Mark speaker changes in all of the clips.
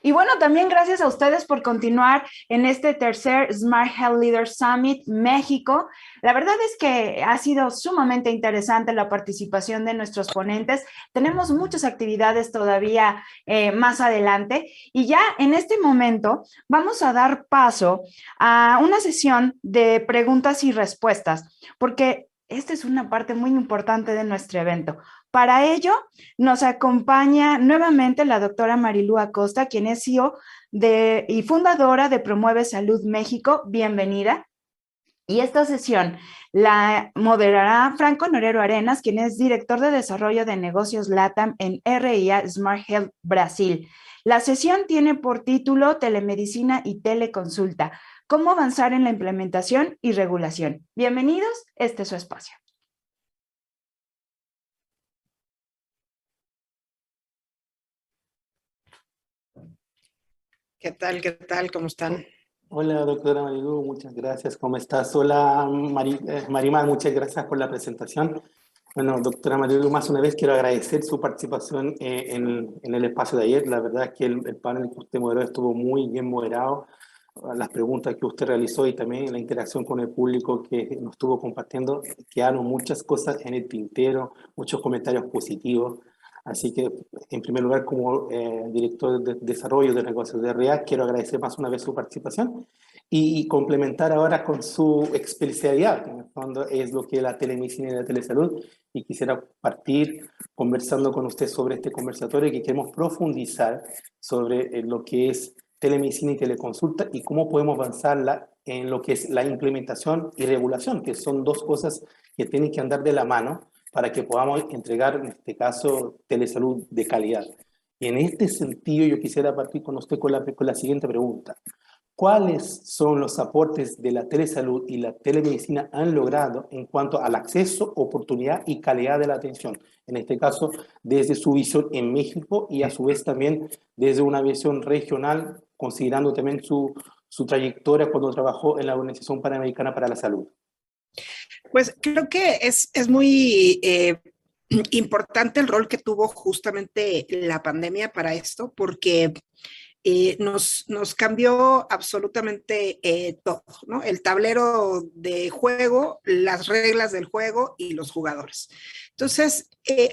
Speaker 1: Y bueno, también gracias a ustedes por continuar en este tercer Smart Health Leaders Summit México. La verdad es que ha sido sumamente interesante la participación de nuestros ponentes. Tenemos muchas actividades todavía más adelante y ya en este momento vamos a dar paso a una sesión de preguntas y respuestas, porque esta es una parte muy importante de nuestro evento. Para ello, nos acompaña nuevamente la doctora Marilú Acosta, quien es CEO y fundadora de Promueve Salud México. Bienvenida. Y esta sesión la moderará Franco Norero Arenas, quien es director de desarrollo de negocios LATAM en RIA Smart Health Brasil. La sesión tiene por título Telemedicina y Teleconsulta, cómo avanzar en la implementación y regulación. Bienvenidos, este es su espacio.
Speaker 2: ¿Qué tal? ¿Qué tal? ¿Cómo están?
Speaker 3: Hola, doctora Marilu, muchas gracias. ¿Cómo estás? Hola, Marimar, muchas gracias por la presentación. Bueno, doctora Marilu, más una vez quiero agradecer su participación en el espacio de ayer. La verdad es que el panel que usted moderó estuvo muy bien moderado. Las preguntas que usted realizó y también la interacción con el público que nos estuvo compartiendo, quedaron muchas cosas en el tintero, muchos comentarios positivos. Así que, en primer lugar, como director de desarrollo de negocios de REAC, quiero agradecer más una vez su participación y complementar ahora con su especialidad, que en el fondo es lo que es la telemedicina y la telesalud. Y quisiera partir conversando con usted sobre este conversatorio que queremos profundizar sobre lo que es telemedicina y teleconsulta y cómo podemos avanzarla en lo que es la implementación y regulación, que son dos cosas que tienen que andar de la mano para que podamos entregar, en este caso, telesalud de calidad. Y en este sentido, yo quisiera partir con usted con la siguiente pregunta. ¿Cuáles son los aportes de la telesalud y la telemedicina han logrado en cuanto al acceso, oportunidad y calidad de la atención? En este caso, desde su visión en México y a su vez también desde una visión regional, considerando también su trayectoria cuando trabajó en la Organización Panamericana para la Salud.
Speaker 2: Pues creo que es muy importante el rol que tuvo justamente la pandemia para esto, porque nos cambió absolutamente todo, ¿no? El tablero de juego, las reglas del juego y los jugadores. Entonces,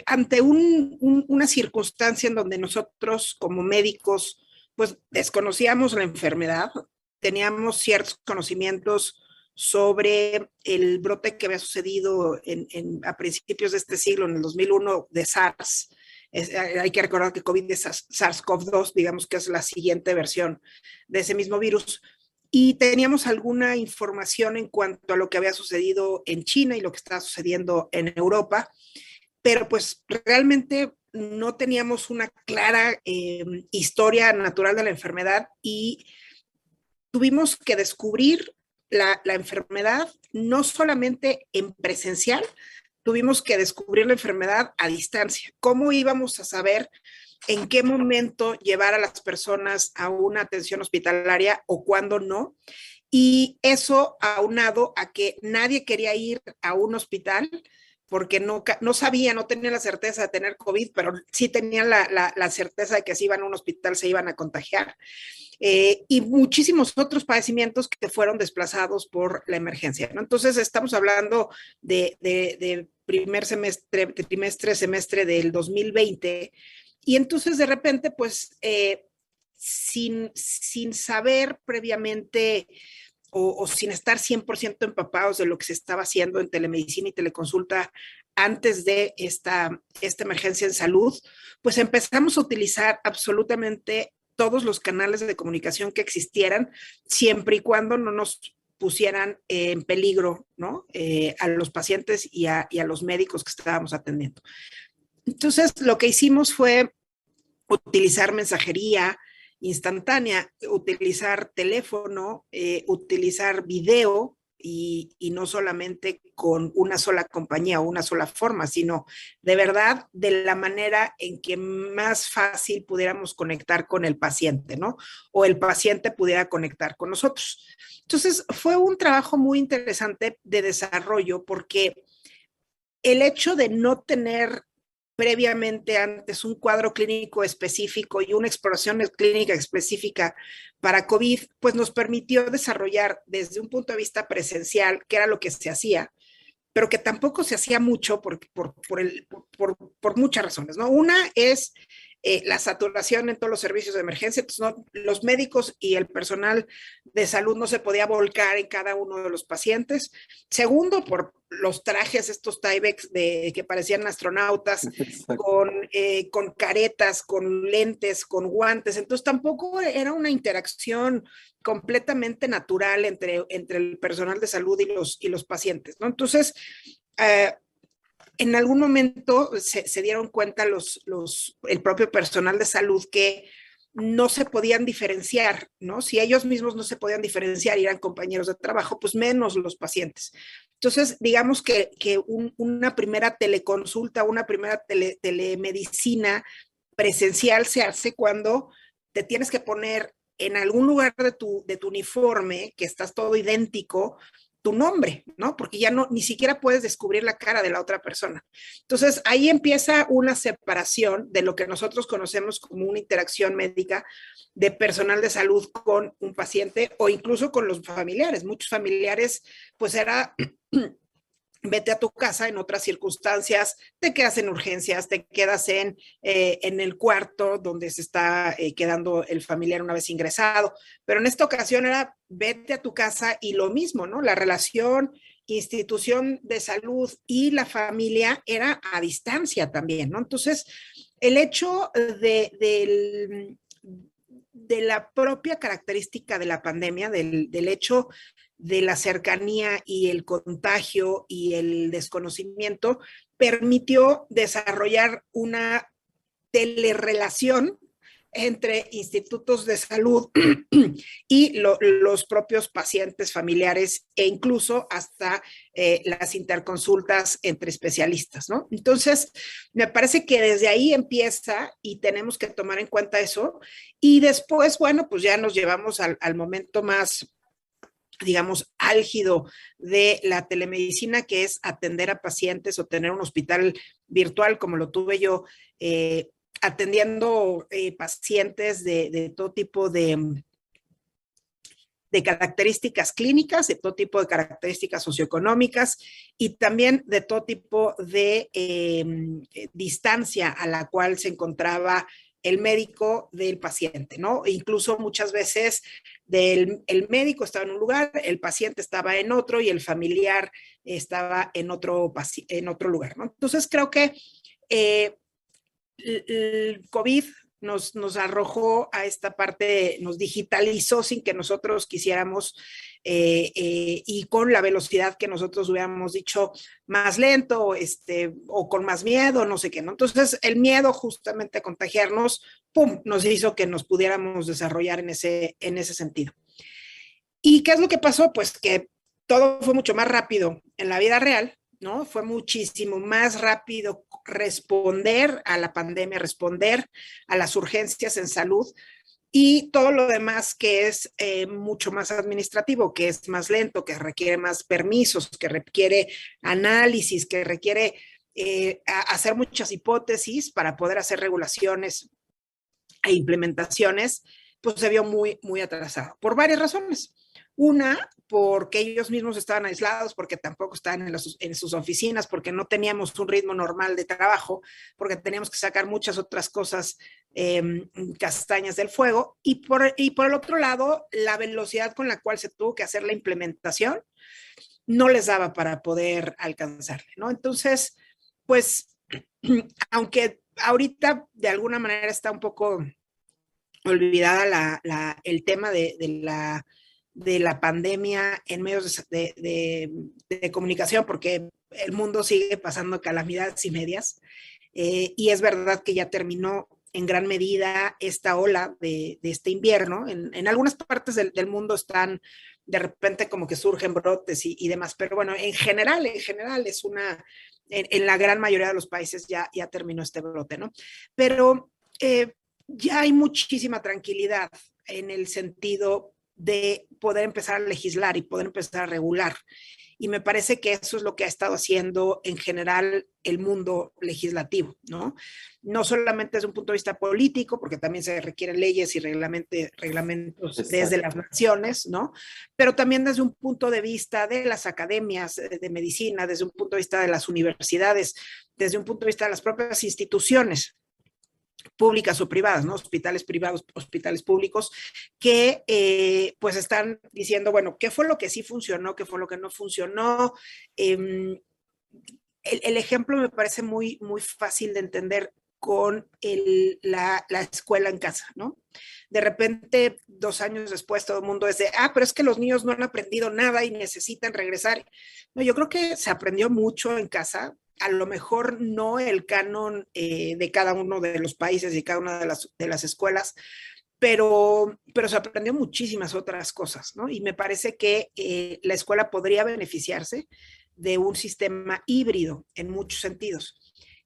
Speaker 2: ante una circunstancia en donde nosotros como médicos, pues desconocíamos la enfermedad, teníamos ciertos conocimientos sobre el brote que había sucedido a principios de este siglo, en el 2001, de SARS. Hay que recordar que COVID es SARS-CoV-2, digamos que es la siguiente versión de ese mismo virus. Y teníamos alguna información en cuanto a lo que había sucedido en China y lo que estaba sucediendo en Europa, pero pues realmente no teníamos una clara historia natural de la enfermedad y tuvimos que descubrir la enfermedad no solamente en presencial, tuvimos que descubrir la enfermedad a distancia. ¿Cómo íbamos a saber en qué momento llevar a las personas a una atención hospitalaria o cuándo no? Y eso aunado a que nadie quería ir a un hospital porque no sabía, no tenía la certeza de tener COVID, pero sí tenían la certeza de que si iban a un hospital se iban a contagiar. Y muchísimos otros padecimientos que fueron desplazados por la emergencia, ¿no? Entonces estamos hablando de primer semestre, trimestre, semestre del 2020, y entonces de repente, pues, sin saber previamente o sin estar 100% empapados de lo que se estaba haciendo en telemedicina y teleconsulta antes de esta emergencia en salud, pues empezamos a utilizar absolutamente todos los canales de comunicación que existieran, siempre y cuando no nos pusieran en peligro, ¿no? A los pacientes y a los médicos que estábamos atendiendo. Entonces, lo que hicimos fue utilizar mensajería instantánea, utilizar teléfono, utilizar video y no solamente con una sola compañía o una sola forma, sino de verdad de la manera en que más fácil pudiéramos conectar con el paciente, ¿no? O el paciente pudiera conectar con nosotros. Entonces, fue un trabajo muy interesante de desarrollo porque el hecho de no tener previamente antes un cuadro clínico específico y una exploración clínica específica para COVID, pues nos permitió desarrollar desde un punto de vista presencial, que era lo que se hacía, pero que tampoco se hacía mucho por muchas razones, ¿no? Una es la saturación en todos los servicios de emergencia, entonces, ¿no? Los médicos y el personal de salud no se podía volcar en cada uno de los pacientes. Segundo, por los trajes, estos Tyvek que parecían astronautas, con caretas, con lentes, con guantes, entonces tampoco era una interacción completamente natural entre el personal de salud y los pacientes, ¿no? Entonces, en algún momento se dieron cuenta el propio personal de salud que no se podían diferenciar, ¿no? Si ellos mismos no se podían diferenciar y eran compañeros de trabajo, pues menos los pacientes. Entonces, digamos que una primera teleconsulta, una primera telemedicina presencial se hace cuando te tienes que poner en algún lugar de tu uniforme, que estás todo idéntico, tu nombre, ¿no? Porque ya no, ni siquiera puedes descubrir la cara de la otra persona. Entonces, ahí empieza una separación de lo que nosotros conocemos como una interacción médica de personal de salud con un paciente o incluso con los familiares. Muchos familiares, pues era vete a tu casa en otras circunstancias, te quedas en urgencias, te quedas en el cuarto donde se está quedando el familiar una vez ingresado, pero en esta ocasión era vete a tu casa y lo mismo, ¿no? La relación institución de salud y la familia era a distancia también, ¿no? Entonces, el hecho de la propia característica de la pandemia, del hecho de la cercanía y el contagio y el desconocimiento, permitió desarrollar una telerrelación entre institutos de salud y los propios pacientes familiares e incluso hasta las interconsultas entre especialistas, ¿no? Entonces, me parece que desde ahí empieza y tenemos que tomar en cuenta eso y después, bueno, pues ya nos llevamos al momento más, digamos, álgido de la telemedicina, que es atender a pacientes o tener un hospital virtual como lo tuve yo, atendiendo pacientes de todo tipo de características clínicas, de todo tipo de características socioeconómicas y también de todo tipo de distancia a la cual se encontraba el médico del paciente, ¿no? E incluso muchas veces el médico estaba en un lugar, el paciente estaba en otro y el familiar estaba en otro lugar, ¿no? Entonces creo que el COVID nos arrojó a esta parte, nos digitalizó sin que nosotros quisiéramos y con la velocidad que nosotros hubiéramos dicho más lento o con más miedo, no sé qué, ¿no? Entonces el miedo justamente a contagiarnos, ¡pum!, nos hizo que nos pudiéramos desarrollar en ese sentido. ¿Y qué es lo que pasó? Pues que todo fue mucho más rápido en la vida real, ¿no? Fue muchísimo más rápido responder a la pandemia, responder a las urgencias en salud y todo lo demás que es mucho más administrativo, que es más lento, que requiere más permisos, que requiere análisis, que requiere hacer muchas hipótesis para poder hacer regulaciones e implementaciones, pues se vio muy, muy atrasado por varias razones. Una, porque ellos mismos estaban aislados, porque tampoco estaban en sus oficinas, porque no teníamos un ritmo normal de trabajo, porque teníamos que sacar muchas otras cosas castañas del fuego. Y por el otro lado, la velocidad con la cual se tuvo que hacer la implementación no les daba para poder alcanzarle, ¿no? Entonces, pues, aunque ahorita de alguna manera está un poco olvidada el tema de la pandemia en medios de comunicación, porque el mundo sigue pasando calamidades y medias, y es verdad que ya terminó en gran medida esta ola de este invierno. En algunas partes del mundo están de repente como que surgen brotes y demás, pero bueno, en general es en la gran mayoría de los países ya terminó este brote, ¿no? Pero ya hay muchísima tranquilidad en el sentido de poder empezar a legislar y poder empezar a regular. Y me parece que eso es lo que ha estado haciendo en general el mundo legislativo, ¿no? No solamente desde un punto de vista político, porque también se requieren leyes y reglamentos desde las naciones, ¿no? Pero también desde un punto de vista de las academias de medicina, desde un punto de vista de las universidades, desde un punto de vista de las propias instituciones públicas o privadas, ¿no? Hospitales privados, hospitales públicos, que pues están diciendo, bueno, ¿qué fue lo que sí funcionó? ¿Qué fue lo que no funcionó? El ejemplo me parece muy, muy fácil de entender con la escuela en casa, ¿no? De repente, 2 años después, todo el mundo es de, pero es que los niños no han aprendido nada y necesitan regresar. No, yo creo que se aprendió mucho en casa, a lo mejor no el canon de cada uno de los países y cada una de las escuelas, pero se aprendió muchísimas otras cosas, ¿no? Y me parece que la escuela podría beneficiarse de un sistema híbrido en muchos sentidos.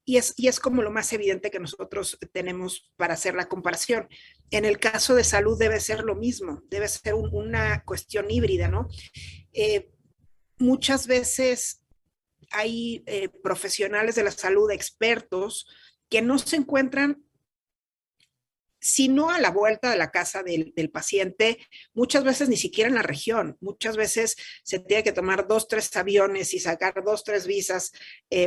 Speaker 2: Y es como lo más evidente que nosotros tenemos para hacer la comparación. En el caso de salud debe ser lo mismo, debe ser una cuestión híbrida, ¿no? Muchas veces hay profesionales de la salud, expertos, que no se encuentran sino a la vuelta de la casa del paciente, muchas veces ni siquiera en la región, muchas veces se tiene que tomar 2, 3 aviones y sacar 2, 3 visas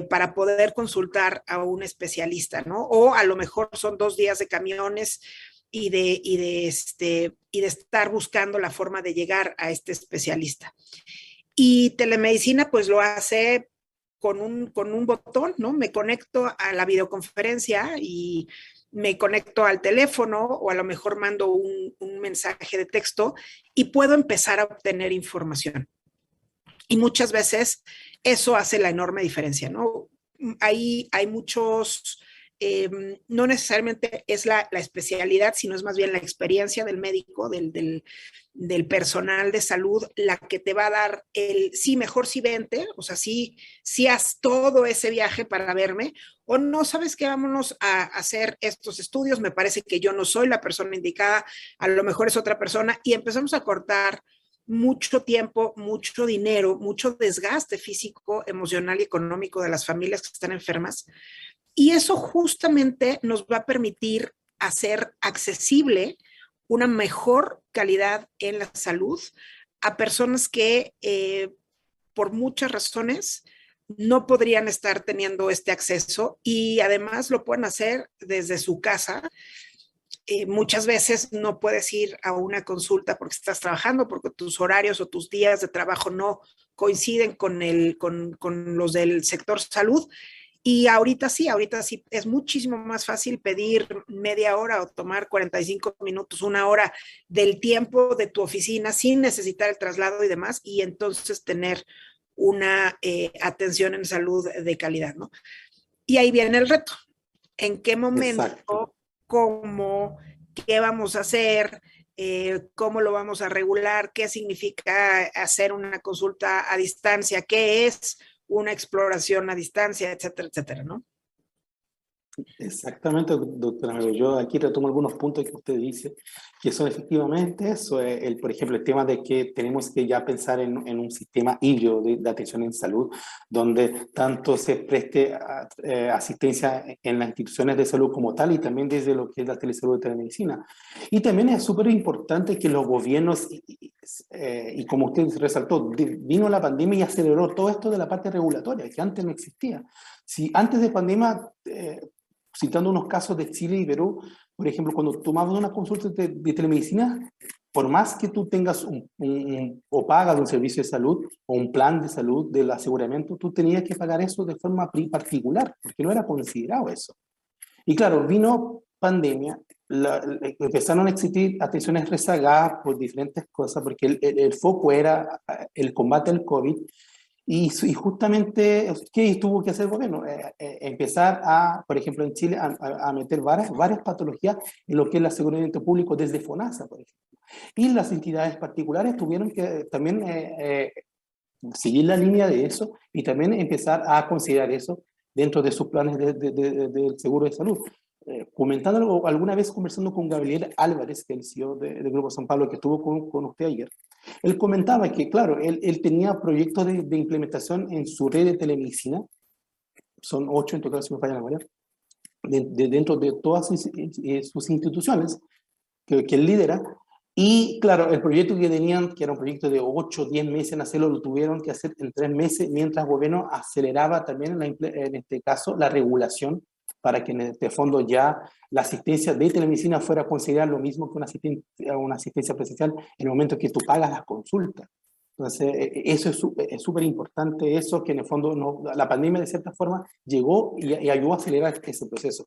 Speaker 2: para poder consultar a un especialista, ¿no? O a lo mejor son 2 días de camiones y de estar buscando la forma de llegar a este especialista. Y telemedicina pues lo hace con un botón, ¿no? Me conecto a la videoconferencia y me conecto al teléfono o a lo mejor mando un mensaje de texto y puedo empezar a obtener información. Y muchas veces eso hace la enorme diferencia, ¿no? Hay muchos, no necesariamente es la especialidad, sino es más bien la experiencia del médico, del personal de salud, la que te va a dar sí, mejor sí vente, o sea, sí haz todo ese viaje para verme, o no, sabes qué, vámonos a hacer estos estudios, me parece que yo no soy la persona indicada, a lo mejor es otra persona, y empezamos a cortar mucho tiempo, mucho dinero, mucho desgaste físico, emocional y económico de las familias que están enfermas. Y eso justamente nos va a permitir hacer accesible una mejor calidad en la salud a personas que por muchas razones no podrían estar teniendo este acceso y además lo pueden hacer desde su casa. Muchas veces no puedes ir a una consulta porque estás trabajando, porque tus horarios o tus días de trabajo no coinciden con los del sector salud. Y ahorita sí es muchísimo más fácil pedir media hora o tomar 45 minutos, 1 hora del tiempo de tu oficina sin necesitar el traslado y demás, y entonces tener una atención en salud de calidad, ¿no? Y ahí viene el reto. ¿En qué momento? Exacto. ¿Cómo? ¿Qué vamos a hacer? ¿Cómo lo vamos a regular? ¿Qué significa hacer una consulta a distancia? ¿Qué es una exploración a distancia, etcétera, etcétera, ¿no?
Speaker 3: Exactamente, doctora Melo. Yo aquí retomo algunos puntos que usted dice, que son efectivamente eso, por ejemplo, el tema de que tenemos que ya pensar en un sistema híbrido de atención en salud, donde tanto se preste asistencia en las instituciones de salud como tal, y también desde lo que es la telesalud de telemedicina. Y también es súper importante que los gobiernos, y como usted resaltó, vino la pandemia y aceleró todo esto de la parte regulatoria, que antes no existía. Si antes de pandemia, citando unos casos de Chile y Perú, por ejemplo, cuando tomabas una consulta de telemedicina, por más que tú tengas o pagas un servicio de salud o un plan de salud del aseguramiento, tú tenías que pagar eso de forma particular, porque no era considerado eso. Y claro, vino pandemia, empezaron a existir atenciones rezagadas por diferentes cosas, porque el foco era el combate al COVID. Y justamente, ¿qué tuvo que hacer el gobierno? Empezar por ejemplo, en Chile, a meter varias patologías en lo que es el aseguramiento público desde FONASA, por ejemplo. Y las entidades particulares tuvieron que también seguir la línea de eso y también empezar a considerar eso dentro de sus planes del seguro de salud. Comentándolo alguna vez conversando con Gabriel Álvarez, que es el CEO del Grupo San Pablo, que estuvo con usted ayer, él comentaba que, claro, él tenía proyectos de implementación en su red de telemedicina, son 8 en total, si me falla la memoria, dentro de todas sus instituciones que él lidera. Y claro, el proyecto que tenían, que era un proyecto de 8 o 10 meses en hacerlo, lo tuvieron que hacer en 3 meses, mientras el gobierno aceleraba también, en este caso, la regulación para que en este fondo ya la asistencia de telemedicina fuera considerada lo mismo que una asistencia presencial en el momento que tú pagas las consultas. Entonces, eso es súper importante, eso que en el fondo la pandemia de cierta forma llegó y ayudó a acelerar ese proceso.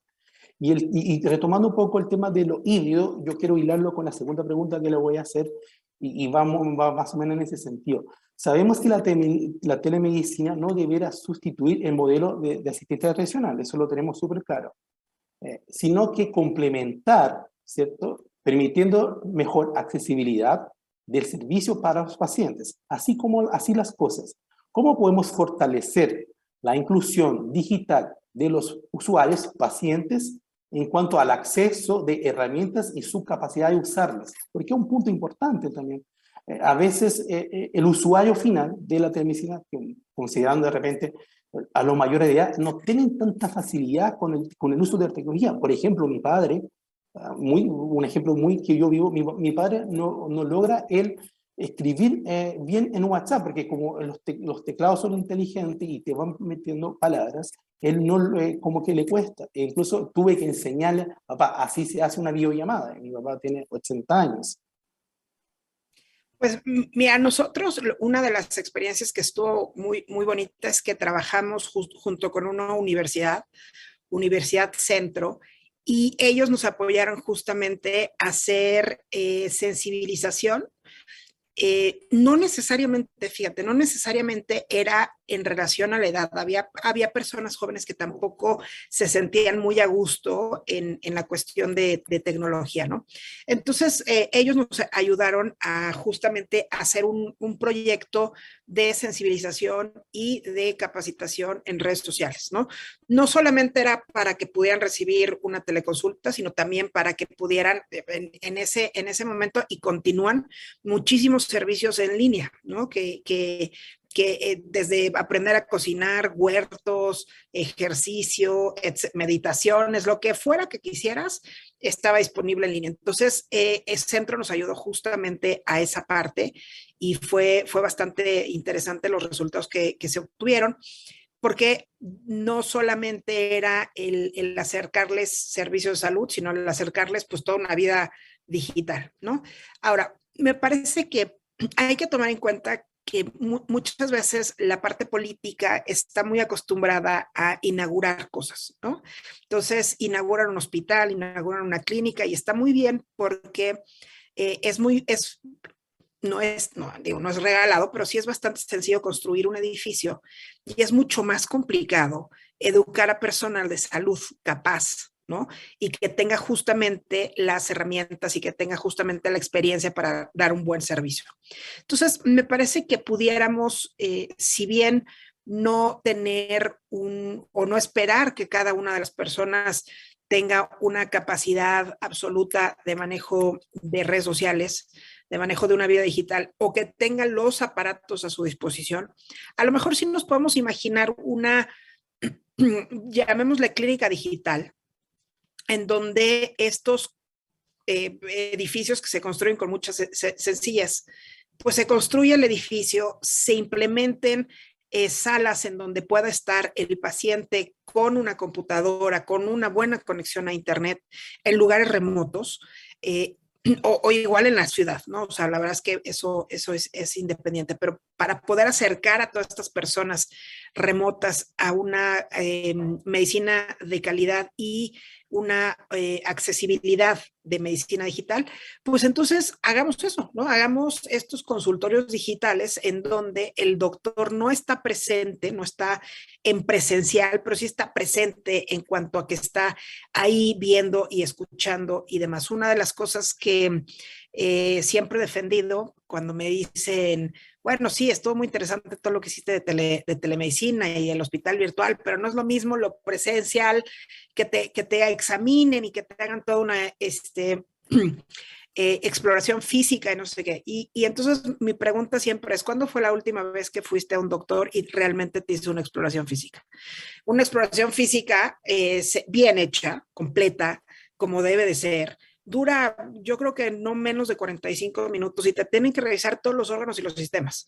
Speaker 3: Y retomando un poco el tema de lo híbrido, yo quiero hilarlo con la segunda pregunta que le voy a hacer va más o menos en ese sentido. Sabemos que la telemedicina no deberá sustituir el modelo de asistencia tradicional, eso lo tenemos súper claro, sino que complementar, ¿cierto? Permitiendo mejor accesibilidad del servicio para los pacientes, así las cosas. ¿Cómo podemos fortalecer la inclusión digital de los usuarios, pacientes, en cuanto al acceso de herramientas y su capacidad de usarlas? Porque es un punto importante también. A veces el usuario final de la telemedicina, considerando de repente a los mayores de edad, no tienen tanta facilidad con el uso de la tecnología. Por ejemplo, mi padre, un ejemplo muy que yo vivo, mi padre no logra él escribir bien en WhatsApp, porque como los teclados son inteligentes y te van metiendo palabras, él no, como que le cuesta. E incluso tuve que enseñarle, papá, así se hace una videollamada. Mi papá tiene 80 años.
Speaker 2: Pues mira, nosotros, una de las experiencias que estuvo muy, muy bonita es que trabajamos junto con una Universidad Centro, y ellos nos apoyaron justamente a hacer sensibilización. No necesariamente, fíjate, no necesariamente era en relación a la edad. Había personas jóvenes que tampoco se sentían muy a gusto en la cuestión de tecnología, ¿no? Entonces, ellos nos ayudaron a justamente hacer un proyecto de sensibilización y de capacitación en redes sociales, ¿no? No solamente era para que pudieran recibir una teleconsulta, sino también para que pudieran en ese momento, y continúan muchísimos servicios en línea, ¿no? Que desde aprender a cocinar, huertos, ejercicio, meditaciones, lo que fuera que quisieras, estaba disponible en línea. Entonces, el centro nos ayudó justamente a esa parte, y fue bastante interesante los resultados que se obtuvieron, porque no solamente era el acercarles servicios de salud, sino el acercarles pues toda una vida digital, ¿no? Ahora, me parece que hay que tomar en cuenta que muchas veces la parte política está muy acostumbrada a inaugurar cosas, ¿no? Entonces, inauguran un hospital, inauguran una clínica, y está muy bien porque no es regalado, pero sí es bastante sencillo construir un edificio, y es mucho más complicado educar a personal de salud capaz, ¿no? Y que tenga justamente las herramientas y que tenga justamente la experiencia para dar un buen servicio. Entonces, me parece que pudiéramos, si bien no tener o no esperar que cada una de las personas tenga una capacidad absoluta de manejo de redes sociales, de manejo de una vida digital, o que tenga los aparatos a su disposición, a lo mejor sí nos podemos imaginar una, llamémosle clínica digital, en donde estos edificios que se construyen con muchas sencillas, pues se construye el edificio, se implementen salas en donde pueda estar el paciente con una computadora, con una buena conexión a internet, en lugares remotos, o igual en la ciudad, ¿no? O sea, la verdad es que eso es independiente, pero para poder acercar a todas estas personas remotas a una medicina de calidad y una accesibilidad de medicina digital, pues entonces hagamos eso, ¿no? Hagamos estos consultorios digitales en donde el doctor no está presente, no está en presencial, pero sí está presente en cuanto a que está ahí viendo y escuchando y demás. Una de las cosas que siempre he defendido cuando me dicen, bueno, sí, estuvo muy interesante todo lo que hiciste de telemedicina y el hospital virtual, pero no es lo mismo lo presencial, que te examinen y que te hagan toda una exploración física y no sé qué. Y entonces mi pregunta siempre es, ¿cuándo fue la última vez que fuiste a un doctor y realmente te hizo una exploración física? Una exploración física bien hecha, completa, como debe de ser, dura, yo creo que no menos de 45 minutos y te tienen que revisar todos los órganos y los sistemas.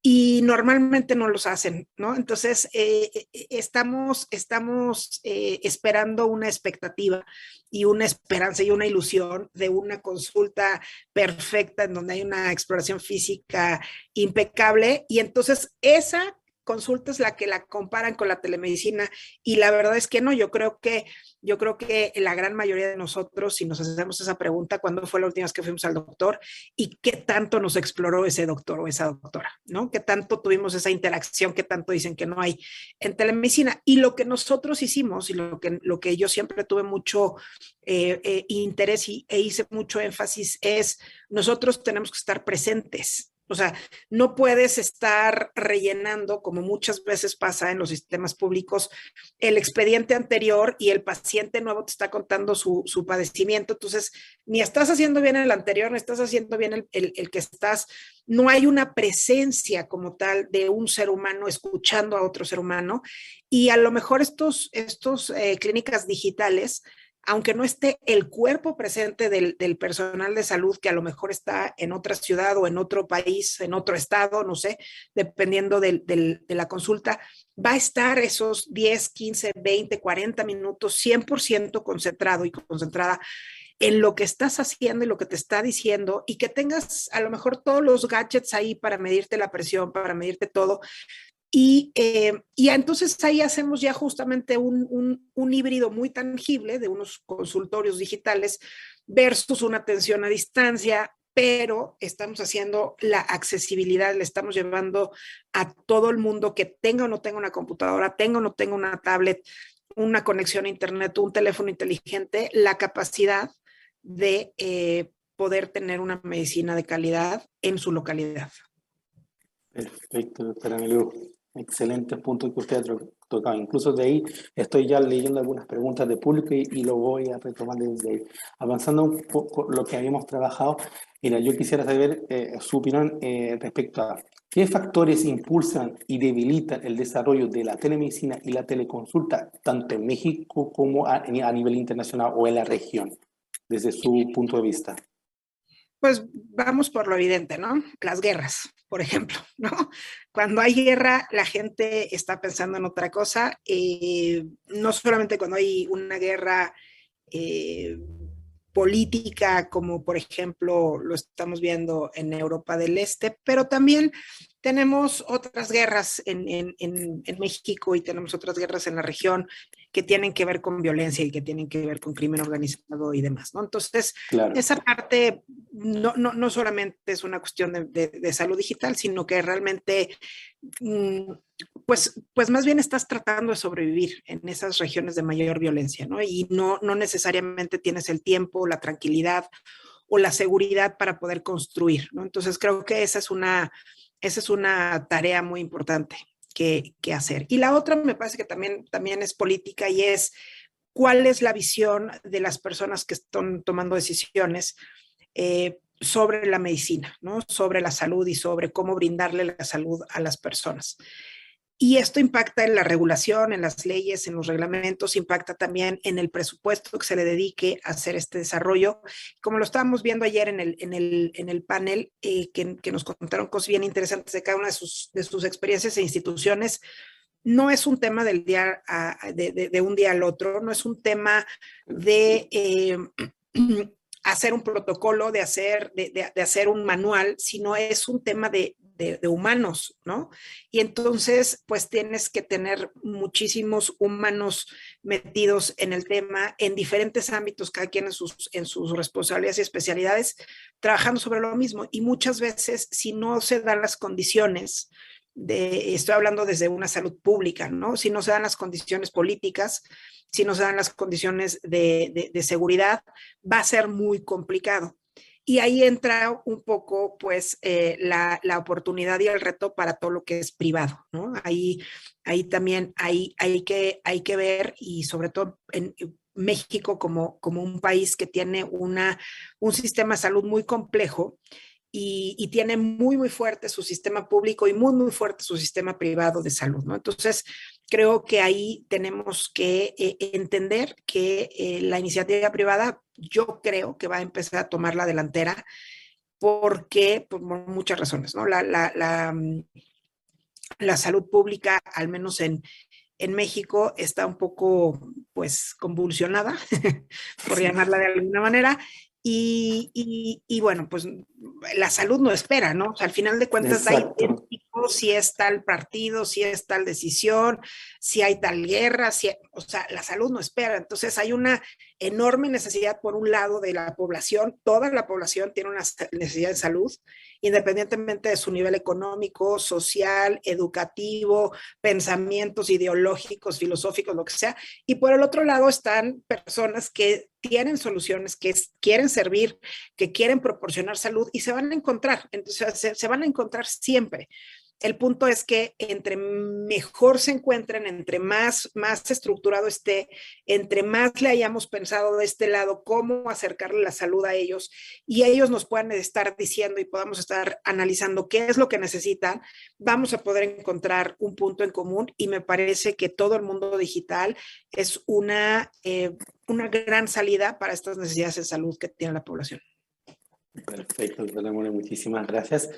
Speaker 2: Y normalmente no los hacen, ¿no? Entonces, estamos esperando una expectativa y una esperanza y una ilusión de una consulta perfecta en donde hay una exploración física impecable y entonces esa consulta es la que la comparan con la telemedicina y la verdad es que no, yo creo que la gran mayoría de nosotros, si nos hacemos esa pregunta, ¿cuándo fue la última vez que fuimos al doctor y qué tanto nos exploró ese doctor o esa doctora? ¿No? ¿Qué tanto tuvimos esa interacción? ¿Qué tanto dicen que no hay en telemedicina? Y lo que nosotros hicimos y lo que yo siempre tuve mucho interés e hice mucho énfasis es nosotros tenemos que estar presentes. O sea, no puedes estar rellenando, como muchas veces pasa en los sistemas públicos, el expediente anterior y el paciente nuevo te está contando su padecimiento. Entonces, ni estás haciendo bien el anterior, ni estás haciendo bien el que estás. No hay una presencia como tal de un ser humano escuchando a otro ser humano. Y a lo mejor estos clínicas digitales, aunque no esté el cuerpo presente del personal de salud que a lo mejor está en otra ciudad o en otro país, en otro estado, no sé, dependiendo de la consulta, va a estar esos 10, 15, 20, 40 minutos 100% concentrado y concentrada en lo que estás haciendo y lo que te está diciendo y que tengas a lo mejor todos los gadgets ahí para medirte la presión, para medirte todo. Y entonces ahí hacemos ya justamente un híbrido muy tangible de unos consultorios digitales versus una atención a distancia, pero estamos haciendo la accesibilidad, le estamos llevando a todo el mundo que tenga o no tenga una computadora, tenga o no tenga una tablet, una conexión a internet, un teléfono inteligente, la capacidad de poder tener una medicina de calidad en su localidad.
Speaker 3: Perfecto, doctora Malú. Excelentes puntos que usted ha tocado. Incluso de ahí estoy ya leyendo algunas preguntas de público y lo voy a retomar desde ahí. Avanzando un poco lo que habíamos trabajado, mira, yo quisiera saber su opinión respecto a qué factores impulsan y debilitan el desarrollo de la telemedicina y la teleconsulta, tanto en México como a nivel internacional o en la región, desde su punto de vista.
Speaker 2: Pues vamos por lo evidente, ¿no? Las guerras, por ejemplo, ¿no? Cuando hay guerra, la gente está pensando en otra cosa. No solamente cuando hay una guerra política, como por ejemplo lo estamos viendo en Europa del Este, pero también tenemos otras guerras en México y tenemos otras guerras en la región que tienen que ver con violencia y que tienen que ver con crimen organizado y demás, ¿no? Entonces, claro, esa parte no solamente es una cuestión de salud digital, sino que realmente, pues más bien estás tratando de sobrevivir en esas regiones de mayor violencia, ¿no? Y no necesariamente tienes el tiempo, la tranquilidad o la seguridad para poder construir, ¿no? Entonces, creo que esa es una tarea muy importante que hacer. Y la otra me parece que también es política y es cuál es la visión de las personas que están tomando decisiones sobre la medicina, ¿no? Sobre la salud y sobre cómo brindarle la salud a las personas. Y esto impacta en la regulación, en las leyes, en los reglamentos, impacta también en el presupuesto que se le dedique a hacer este desarrollo. Como lo estábamos viendo ayer en el panel, que nos contaron cosas bien interesantes de cada una de sus experiencias e instituciones, no es un tema del día de un día al otro, no es un tema de hacer un protocolo, de hacer un manual, sino es un tema de humanos, ¿no? Y entonces, pues tienes que tener muchísimos humanos metidos en el tema, en diferentes ámbitos, cada quien en sus responsabilidades y especialidades, trabajando sobre lo mismo. Y muchas veces, si no se dan las condiciones, estoy hablando desde una salud pública, ¿no? Si no se dan las condiciones políticas, si no se dan las condiciones de seguridad, va a ser muy complicado. y ahí entra un poco pues la oportunidad y el reto para todo lo que es privado, ¿no? Ahí también hay que ver, y sobre todo en México como un país que tiene un sistema de salud muy complejo, y tiene muy, muy fuerte su sistema público y muy, muy fuerte su sistema privado de salud, ¿no? Entonces, creo que ahí tenemos que entender que la iniciativa privada, yo creo que va a empezar a tomar la delantera porque, por muchas razones, ¿no? La salud pública, al menos en México, está un poco, pues, convulsionada, por llamarla de alguna manera, y bueno, pues la salud no espera, ¿no? O sea, al final de cuentas da
Speaker 3: Exacto.
Speaker 2: idéntico si es tal partido, si es tal decisión, si hay tal guerra, o sea, la salud no espera. Entonces hay una enorme necesidad, por un lado, de la población. Toda la población tiene una necesidad de salud, independientemente de su nivel económico, social, educativo, pensamientos ideológicos, filosóficos, lo que sea. Y por el otro lado están personas que tienen soluciones, que quieren servir, que quieren proporcionar salud, y se van a encontrar. Entonces, se van a encontrar siempre. El punto es que entre mejor se encuentren, entre más estructurado esté, entre más le hayamos pensado de este lado cómo acercarle la salud a ellos, y ellos nos puedan estar diciendo y podamos estar analizando qué es lo que necesitan, vamos a poder encontrar un punto en común. Y me parece que todo el mundo digital es una gran salida para estas necesidades de salud que tiene la población.
Speaker 3: Perfecto, doctora More, muchísimas gracias.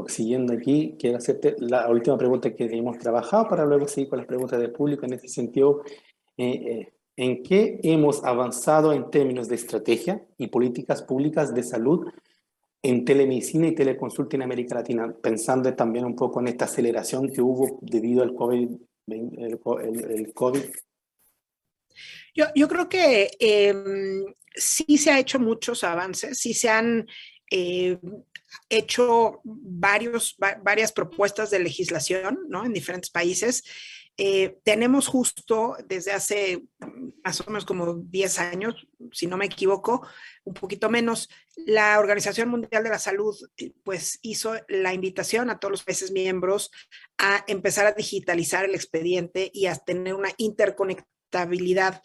Speaker 3: Siguiendo aquí, quiero hacerte la última pregunta que hemos trabajado para luego seguir con las preguntas del público. En ese sentido, ¿en qué hemos avanzado en términos de estrategia y políticas públicas de salud en telemedicina y teleconsulta en América Latina? Pensando también un poco en esta aceleración que hubo debido al COVID. El COVID.
Speaker 2: Yo creo que sí se ha hecho muchos avances, sí se han hecho varias propuestas de legislación, ¿no? En diferentes países. Tenemos justo desde hace más o menos como 10 años, si no me equivoco, un poquito menos, la Organización Mundial de la Salud pues hizo la invitación a todos los países miembros a empezar a digitalizar el expediente y a tener una interconectabilidad.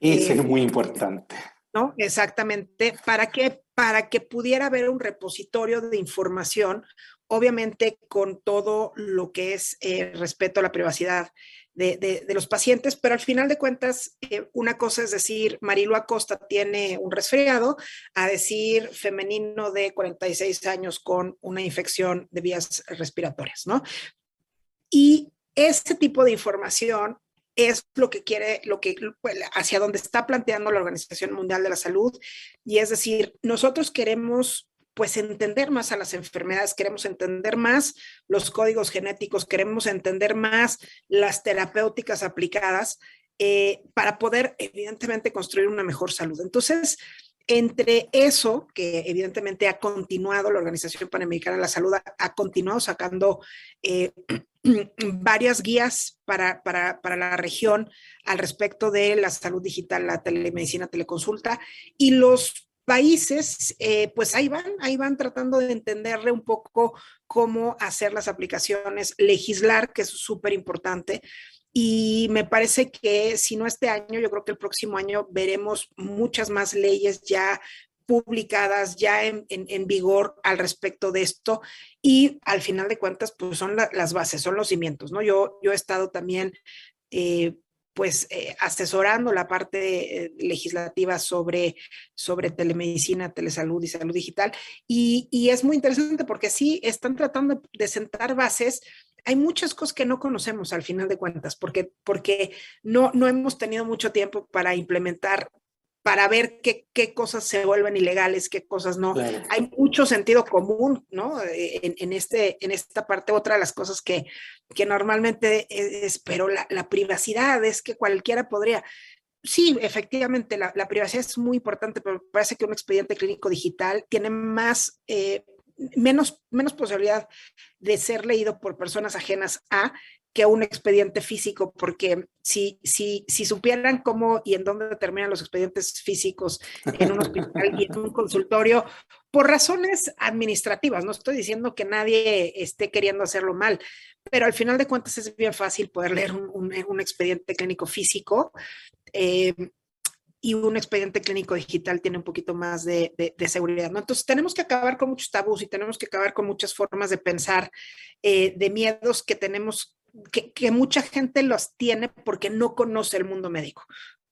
Speaker 3: Eso es muy importante.
Speaker 2: ¿No? Exactamente. ¿Para qué? Para que pudiera haber un repositorio de información, obviamente con todo lo que es respeto a la privacidad de los pacientes, pero al final de cuentas, una cosa es decir, Marilu Acosta tiene un resfriado, a decir femenino de 46 años con una infección de vías respiratorias, ¿no? Y este tipo de información es lo que hacia donde está planteando la Organización Mundial de la Salud, y es decir, nosotros queremos pues entender más a las enfermedades, queremos entender más los códigos genéticos, queremos entender más las terapéuticas aplicadas para poder evidentemente construir una mejor salud. Entonces, entre eso, que evidentemente ha continuado la Organización Panamericana de la Salud, ha continuado sacando varias guías para la región al respecto de la salud digital, la telemedicina, teleconsulta, y los países, pues ahí van tratando de entenderle un poco cómo hacer las aplicaciones, legislar, que es súper importante. Y me parece que si no este año, yo creo que el próximo año veremos muchas más leyes ya publicadas, ya en vigor al respecto de esto, y al final de cuentas pues son las bases, son los cimientos, ¿no? Yo he estado también asesorando la parte legislativa sobre telemedicina, telesalud y salud digital, y es muy interesante porque sí están tratando de sentar bases. Hay muchas cosas que no conocemos al final de cuentas, porque no hemos tenido mucho tiempo para implementar, para ver qué cosas se vuelven ilegales, qué cosas no.
Speaker 3: Claro.
Speaker 2: Hay mucho sentido común, ¿no? En esta parte, otra de las cosas que normalmente es, pero la privacidad es que cualquiera podría. Sí, efectivamente, la privacidad es muy importante, pero parece que un expediente clínico digital tiene menos posibilidad de ser leído por personas ajenas a que un expediente físico, porque si supieran cómo y en dónde terminan los expedientes físicos en un hospital y en un consultorio, por razones administrativas, no estoy diciendo que nadie esté queriendo hacerlo mal, pero al final de cuentas es bien fácil poder leer un expediente clínico físico, y un expediente clínico digital tiene un poquito más de seguridad, ¿no? Entonces tenemos que acabar con muchos tabús y tenemos que acabar con muchas formas de pensar, de miedos que tenemos, que mucha gente los tiene porque no conoce el mundo médico,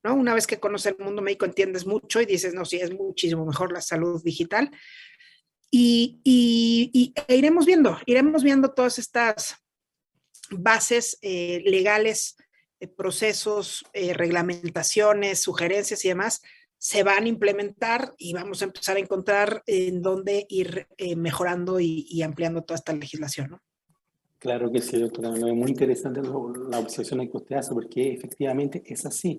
Speaker 2: ¿no? Una vez que conoces el mundo médico entiendes mucho y dices, no, sí, es muchísimo mejor la salud digital. Iremos viendo todas estas bases legales, procesos, reglamentaciones, sugerencias y demás, se van a implementar y vamos a empezar a encontrar en dónde ir mejorando y ampliando toda esta legislación, ¿no?
Speaker 3: Claro que sí, doctora. Es muy interesante la observación que usted hace, porque efectivamente es así.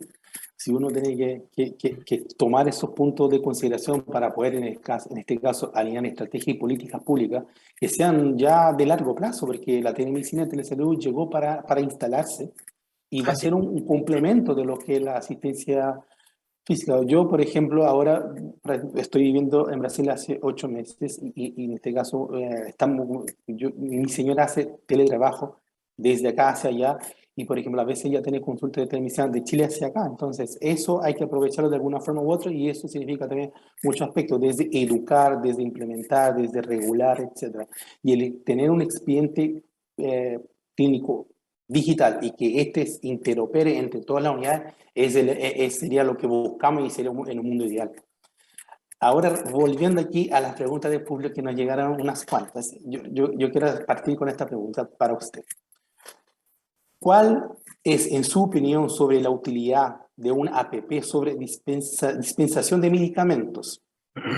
Speaker 3: Si uno tiene que tomar esos puntos de consideración para poder, en este caso, alinear estrategias y políticas públicas que sean ya de largo plazo, porque la telemedicina y telesalud llegó para instalarse y va a ser un complemento de lo que es la asistencia física. Yo, por ejemplo, ahora estoy viviendo en Brasil hace 8 meses y en este caso mi señora hace teletrabajo desde acá hacia allá y, por ejemplo, a veces ella tiene consultas de televisión de Chile hacia acá. Entonces, eso hay que aprovecharlo de alguna forma u otra y eso significa también muchos aspectos, desde educar, desde implementar, desde regular, etc. Y el tener un expediente clínico digital y que interopere entre todas las unidades sería lo que buscamos y sería en un mundo ideal. Ahora, volviendo aquí a las preguntas del público que nos llegaron unas cuantas, yo quiero partir con esta pregunta para usted. ¿Cuál es, en su opinión, sobre la utilidad de un APP sobre dispensación de medicamentos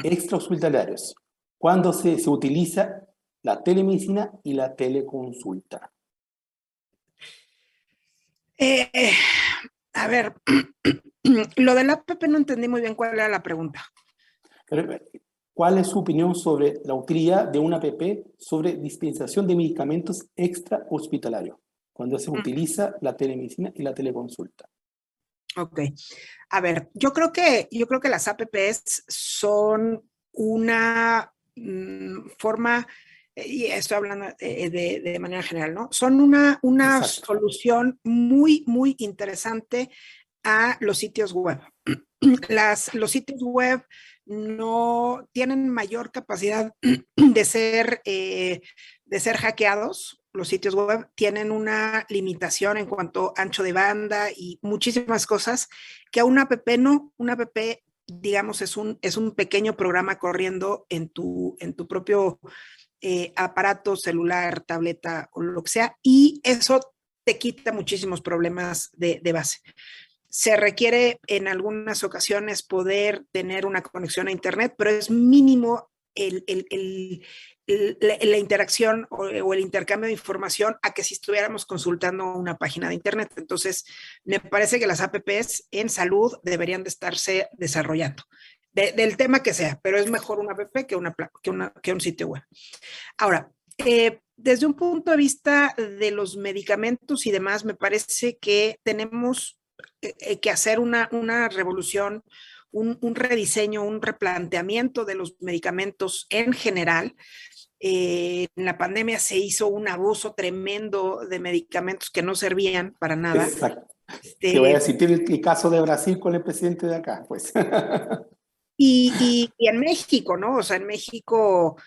Speaker 3: extrahospitalarios cuando se utiliza la telemedicina y la teleconsulta?
Speaker 2: A ver, lo del APP no entendí muy bien cuál era la pregunta.
Speaker 3: ¿Cuál es su opinión sobre la utilidad de una APP sobre dispensación de medicamentos extrahospitalarios cuando se utiliza la telemedicina y la teleconsulta?
Speaker 2: Ok. A ver, yo creo que las APPs son una forma, y estoy hablando de manera general, ¿no? Son una solución muy, muy interesante a los sitios web. Los sitios web no tienen mayor capacidad de ser hackeados. Los sitios web tienen una limitación en cuanto a ancho de banda y muchísimas cosas que a una app no. Una app, digamos, es un pequeño programa corriendo en tu propio aparato, celular, tableta o lo que sea, y eso te quita muchísimos problemas de base. Se requiere en algunas ocasiones poder tener una conexión a internet, pero es mínimo la interacción o el intercambio de información a que si estuviéramos consultando una página de internet. Entonces, me parece que las APPs en salud deberían de estarse desarrollando, del tema que sea, pero es mejor una APP que un sitio web. Ahora, desde un punto de vista de los medicamentos y demás, me parece que tenemos que hacer una revolución, un rediseño, un replanteamiento de los medicamentos en general. En la pandemia se hizo un abuso tremendo de medicamentos que no servían para nada.
Speaker 3: Exacto. Te voy a citar el caso de Brasil con el presidente de acá, pues.
Speaker 2: Y en México, ¿no? O sea, en México,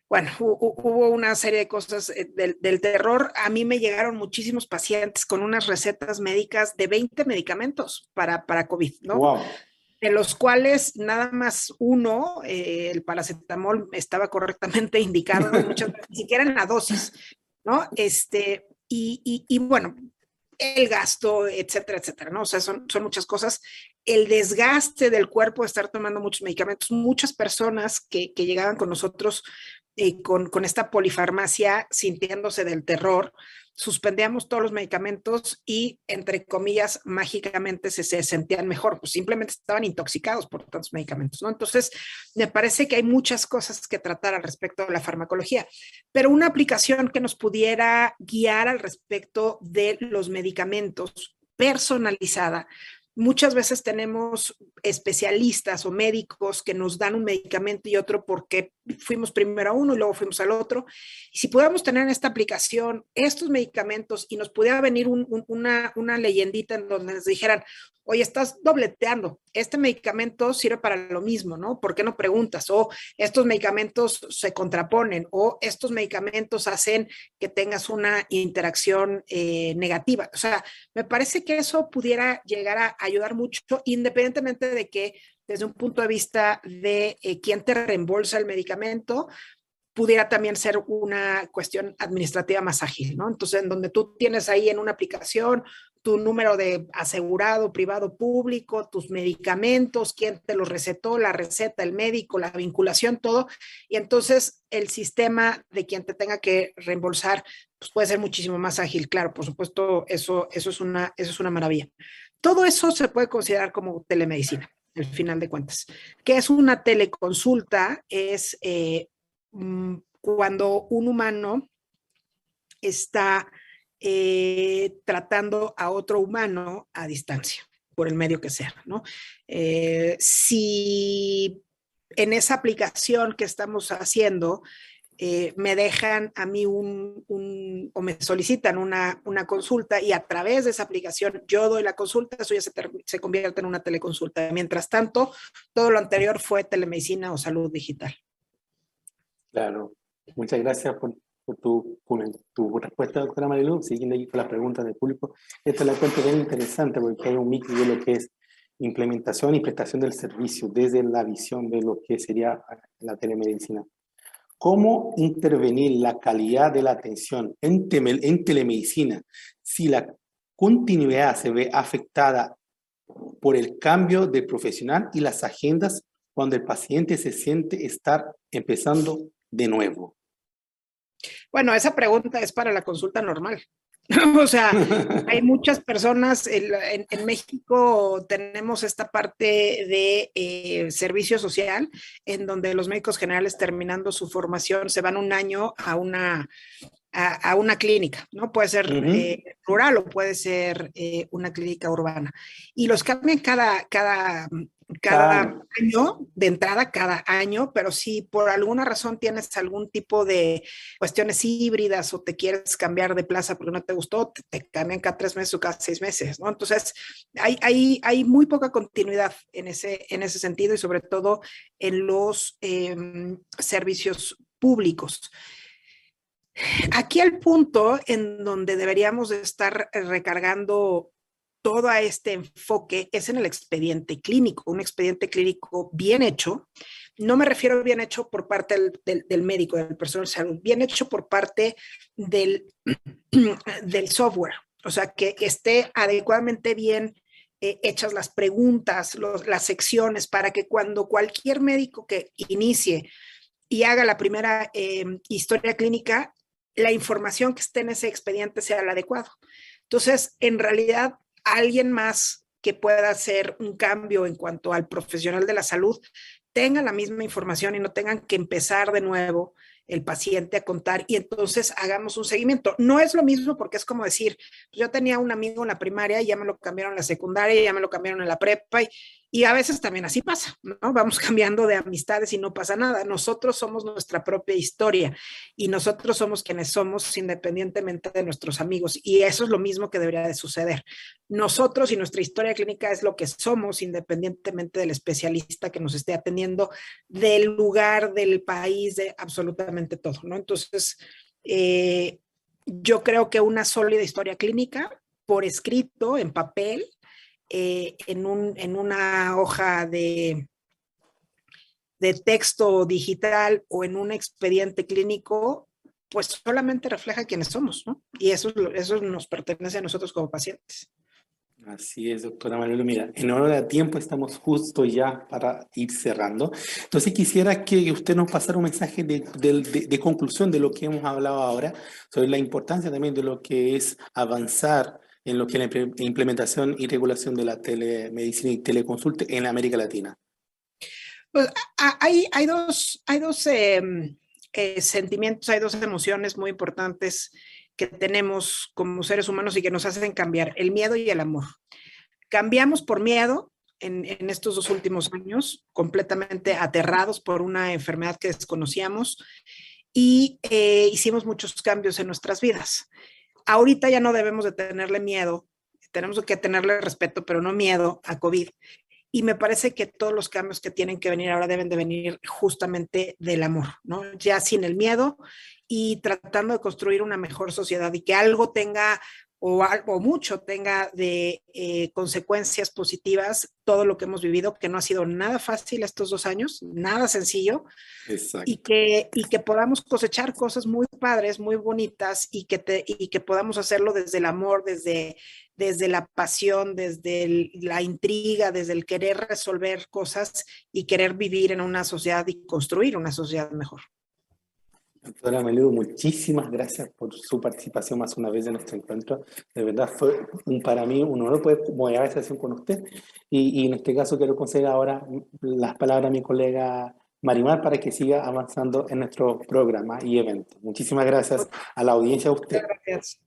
Speaker 2: bueno, hubo una serie de cosas del terror. A mí me llegaron muchísimos pacientes con unas recetas médicas de 20 medicamentos para COVID, ¿no?
Speaker 3: Wow.
Speaker 2: De los cuales nada más uno, el paracetamol, estaba correctamente indicado, muchas veces ni siquiera en la dosis, ¿no? Y bueno, el gasto, etcétera, etcétera, ¿no? O sea, son muchas cosas. El desgaste del cuerpo de estar tomando muchos medicamentos. Muchas personas que llegaban con nosotros con esta polifarmacia sintiéndose del terror, suspendíamos todos los medicamentos y, entre comillas, mágicamente se sentían mejor, pues simplemente estaban intoxicados por tantos medicamentos, ¿no? Entonces, me parece que hay muchas cosas que tratar al respecto de la farmacología, pero una aplicación que nos pudiera guiar al respecto de los medicamentos personalizada. Muchas veces tenemos especialistas o médicos que nos dan un medicamento y otro porque fuimos primero a uno y luego fuimos al otro. Y si pudiéramos tener en esta aplicación estos medicamentos y nos pudiera venir una leyendita en donde nos dijeran, oye, estás dobleteando, este medicamento sirve para lo mismo, ¿no? ¿Por qué no preguntas? O estos medicamentos se contraponen, o estos medicamentos hacen que tengas una interacción negativa. O sea, me parece que eso pudiera llegar a ayudar mucho, independientemente de que desde un punto de vista de quién te reembolsa el medicamento, pudiera también ser una cuestión administrativa más ágil, ¿no? Entonces, en donde tú tienes ahí en una aplicación tu número de asegurado, privado, público, tus medicamentos, quién te los recetó, la receta, el médico, la vinculación, todo. Y entonces el sistema de quien te tenga que reembolsar pues puede ser muchísimo más ágil. Claro, por supuesto, eso es una maravilla. Todo eso se puede considerar como telemedicina, al final de cuentas. ¿Qué es una teleconsulta? Es cuando un humano está tratando a otro humano a distancia, por el medio que sea, ¿no? Si en esa aplicación que estamos haciendo me dejan a mí o me solicitan una consulta y a través de esa aplicación yo doy la consulta, eso ya se convierte en una teleconsulta. Mientras tanto, todo lo anterior fue telemedicina o salud digital.
Speaker 3: Claro, muchas gracias por tu respuesta, doctora Marilu. Siguiendo aquí con las preguntas del público, esta la encuentro bien interesante porque hay un mix de lo que es implementación y prestación del servicio desde la visión de lo que sería la telemedicina. ¿Cómo intervenir la calidad de la atención en telemedicina si la continuidad se ve afectada por el cambio de profesional y las agendas cuando el paciente se siente estar empezando de nuevo?
Speaker 2: Bueno, esa pregunta es para la consulta normal. O sea, hay muchas personas, en México tenemos esta parte de servicio social, en donde los médicos generales terminando su formación se van un año a una clínica, ¿no? Puede ser rural o puede ser una clínica urbana. Y los cambian cada año, de entrada cada año, pero si por alguna razón tienes algún tipo de cuestiones híbridas o te quieres cambiar de plaza porque no te gustó, te cambian cada 3 meses o cada 6 meses, ¿no? Entonces, hay muy poca continuidad en ese sentido y sobre todo en los servicios públicos. Aquí el punto en donde deberíamos de estar recargando todo este enfoque es en el expediente clínico, un expediente clínico bien hecho. No me refiero bien hecho por parte del médico, del personal de salud, bien hecho por parte del software, o sea, que esté adecuadamente bien hechas las preguntas, las secciones, para que cuando cualquier médico que inicie y haga la primera historia clínica, la información que esté en ese expediente sea la adecuada. Entonces, en realidad, alguien más que pueda hacer un cambio en cuanto al profesional de la salud tenga la misma información y no tengan que empezar de nuevo el paciente a contar y entonces hagamos un seguimiento. No es lo mismo porque es como decir, pues yo tenía un amigo en la primaria y ya me lo cambiaron en la secundaria, ya me lo cambiaron en la prepa y a veces también así pasa, ¿no? Vamos cambiando de amistades y no pasa nada. Nosotros somos nuestra propia historia y nosotros somos quienes somos independientemente de nuestros amigos y eso es lo mismo que debería de suceder. Nosotros y nuestra historia clínica es lo que somos independientemente del especialista que nos esté atendiendo, del lugar, del país, de absolutamente todo, ¿no? Entonces, yo creo que una sólida historia clínica por escrito, en papel, en una hoja de texto digital o en un expediente clínico, pues solamente refleja quiénes somos, ¿no? Y eso nos pertenece a nosotros como pacientes.
Speaker 3: Así es, doctora Manuela. Mira, en honor a tiempo estamos justo ya para ir cerrando. Entonces quisiera que usted nos pasara un mensaje de conclusión de lo que hemos hablado ahora, sobre la importancia también de lo que es avanzar en lo que es la implementación y regulación de la telemedicina y teleconsulta en América Latina.
Speaker 2: Pues hay dos sentimientos, hay dos emociones muy importantes que tenemos como seres humanos y que nos hacen cambiar: el miedo y el amor. Cambiamos por miedo en estos 2 últimos años, completamente aterrados por una enfermedad que desconocíamos, y hicimos muchos cambios en nuestras vidas. Ahorita ya no debemos de tenerle miedo, tenemos que tenerle respeto, pero no miedo a COVID. Y me parece que todos los cambios que tienen que venir ahora deben de venir justamente del amor, ¿no? Ya sin el miedo y tratando de construir una mejor sociedad y que algo tenga o mucho tenga de consecuencias positivas todo lo que hemos vivido, que no ha sido nada fácil estos 2 años, nada sencillo.
Speaker 3: Exacto.
Speaker 2: Y que podamos cosechar cosas muy padres, muy bonitas y que podamos hacerlo desde el amor, desde la pasión, desde la intriga, desde el querer resolver cosas y querer vivir en una sociedad y construir una sociedad mejor.
Speaker 3: Doctora Meliu, muchísimas gracias por su participación más una vez en nuestro encuentro. De verdad fue para mí un honor poder moderar esta sesión con usted. Y en este caso quiero conceder ahora las palabras a mi colega Marimar para que siga avanzando en nuestro programa y evento. Muchísimas gracias a la audiencia, a usted.
Speaker 2: Muchas gracias.